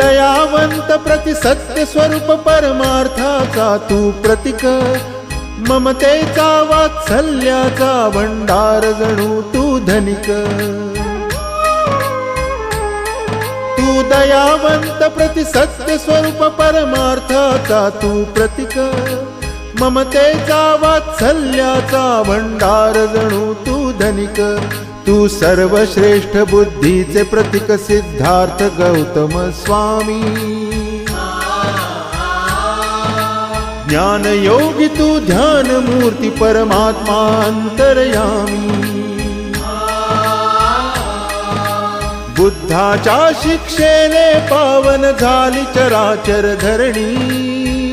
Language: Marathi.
दयावंत प्रति सत्य स्वरूप परमार्थाचा तू प्रतीक, ममतेचा वात्सल्याचा भंडार जणू तू धनिक। तू दयावंत प्रति सत्य स्वरूप परमार्थाचा तू प्रतीक, ममतेचा वात्सल्याचा भंडार जणू तू धनिक। तू सर्वश्रेष्ठ बुद्धीचे प्रतीक सिद्धार्थ गौतम स्वामी। ज्ञान योगी तू ध्यान मूर्ती परमात्मा अंतर्यामी। बुद्धाच्या शिक्षेने पावन झाली चराचर धरणी।